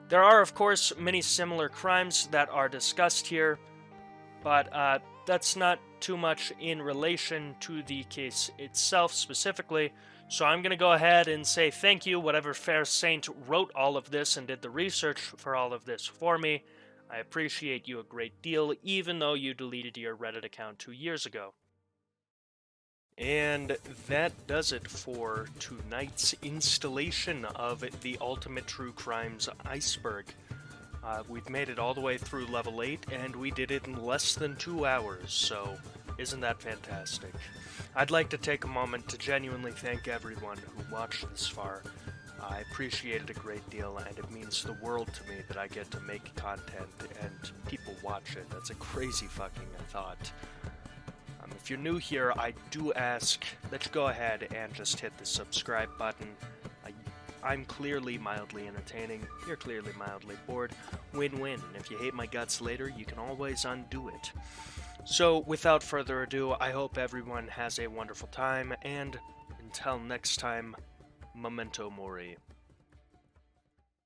There are, of course, many similar crimes that are discussed here, but that's not too much in relation to the case itself specifically, so I'm going to go ahead and say thank you, whatever fair saint wrote all of this and did the research for all of this for me. I appreciate you a great deal, even though you deleted your Reddit account 2 years ago. And that does it for tonight's installation of the Ultimate True Crimes Iceberg. We've made it all the way through level 8, and we did it in less than 2 hours, so isn't that fantastic? I'd like to take a moment to genuinely thank everyone who watched this far. I appreciate it a great deal, and it means the world to me that I get to make content and people watch it. That's a crazy fucking thought. If you're new here, I do ask that you go ahead and just hit the subscribe button. I'm clearly mildly entertaining, you're clearly mildly bored. Win-win, and if you hate my guts later, you can always undo it. So, without further ado, I hope everyone has a wonderful time, and until next time, Memento Mori.